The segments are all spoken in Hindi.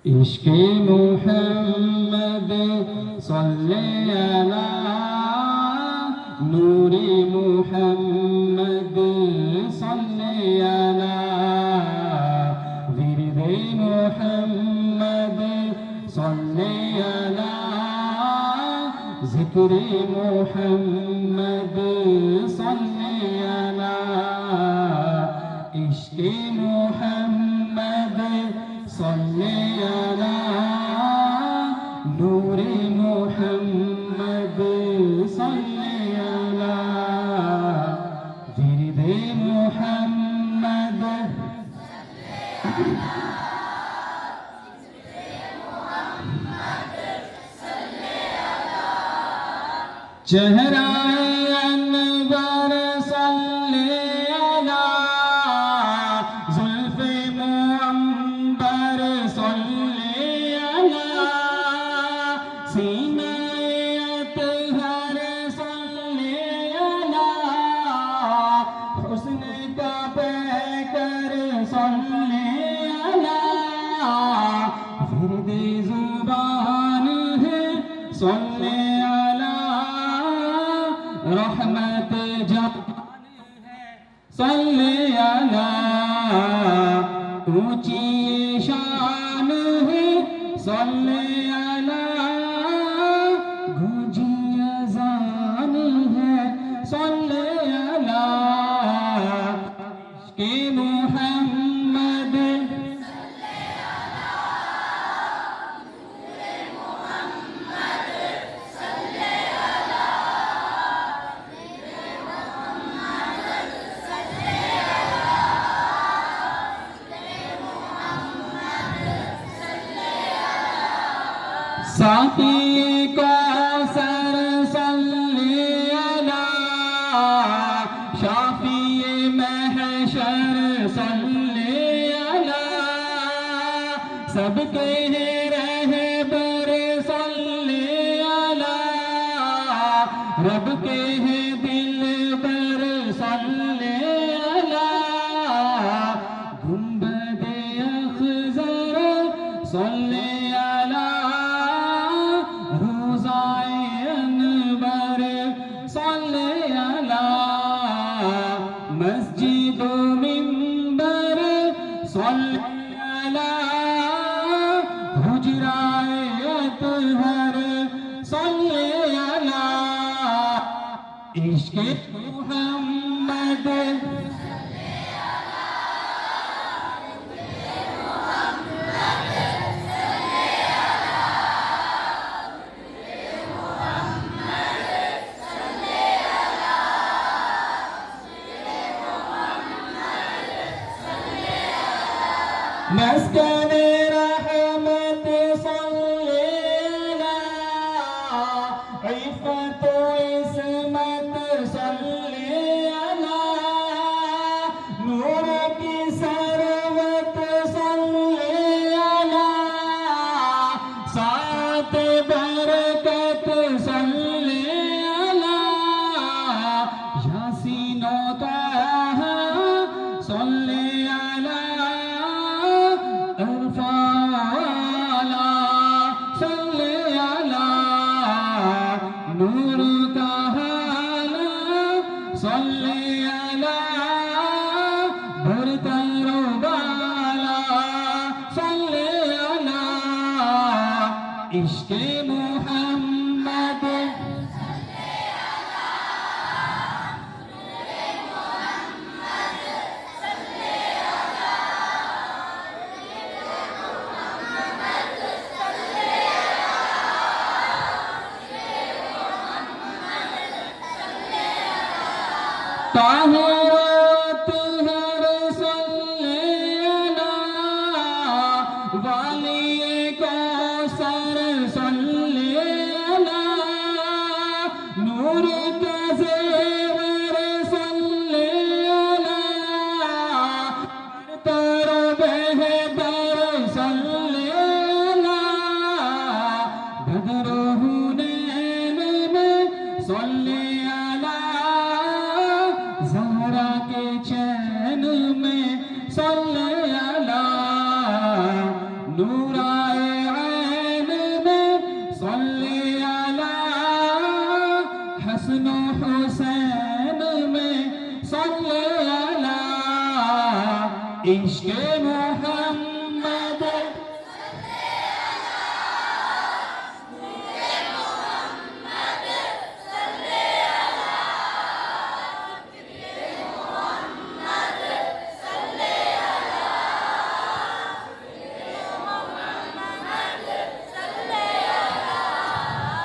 इश्क़े मुहम्मद सल्ले अला नूरे मुहम्मद सल्ले अला विरदे मुहम्मद सल्ले अला ज़िक्रे मुहम्मद सल्ले अला इश्क़े मुहम्मद सल्ले अला नूरे मुहम्मद सल्ले अला विरदे मुहम्मद चेहराए अनवर सल्ले अला जुल्फ़े मुअम्बर सल्ले अला सीनाए अतहर सल्ले अला हुस्न का पैकर सल्ले अला विरदे ज़ुबान है सल्ले अला रहमत जान है सल्ले अला ऊंची शान है सल्ले अला गूंजी अज़ान है सल्ले अला इश्क़े मुहम्मद साक़ी कौसर सल्ले अला शाफ़ी महशर सल्ले अला सबके रहबर सल्ले अला रब के दिलबर सल्ले अला गुंबदे अख़ज़र सल्ले अला मस्जिद मिंबर सल्ले अला हुजराए अतहर सल्ले अला इश्क़े मुहम्मद मस्कने रहमत सल्ले अला इफ़्फ़त इस्मत सल्ले अला नूर की सरवत सल्ले अला सात बरकत सल्ले अला यासीन ताहा सल्ले अला नूर का हाला सल्ले अला भरतर बाला सल्ले अला इश्क़े मुहम्मद ताहिरात हर सल्ले अला वालिए कौसर सल्ले अला नूर का ज़ेवर सल्ले अला तर बेहतर सल्ले अला बदर हुनैन में सल्ले अला ज़हरा के चैन में सल्ले अला नूरा इश्क मोहम्मद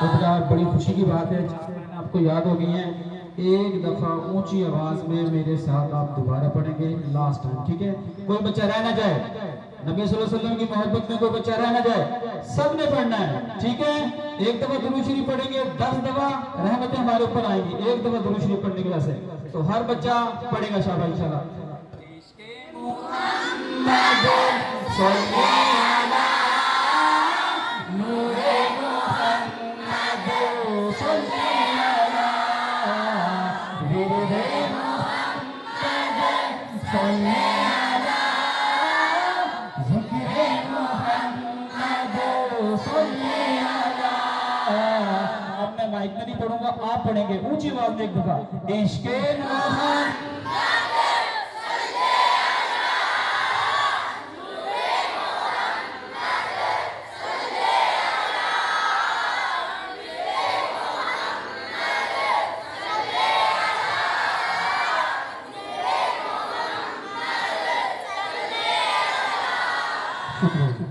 तो बेटा बड़ी खुशी की बात है, आपको याद हो गई है। एक दफ़ा ऊंची आवाज में मेरे साथ आप दोबारा पढ़ेंगे, लास्ट टाइम, ठीक है? कोई बच्चा रह ना जाए, नबी सल्लल्लाहु अलैहि वसल्लम की मोहब्बत में कोई बच्चा रह ना जाए, सबने पढ़ना है, ठीक है? एक दफा दुरूद शरीफ पढ़ेंगे, 10 दफा रहमतें हमारे ऊपर आएंगी, एक दफा दुरूद शरीफ पढ़ने की वजह से। तो हर बच्चा पढ़ेगा शाबाश इंशाल्लाह। अब मैं माइक में नहीं पढ़ूंगा, आप पढ़ेंगे ऊंची आवाज में एक दफा, इश्के मोहम्मद। शुक्रिया।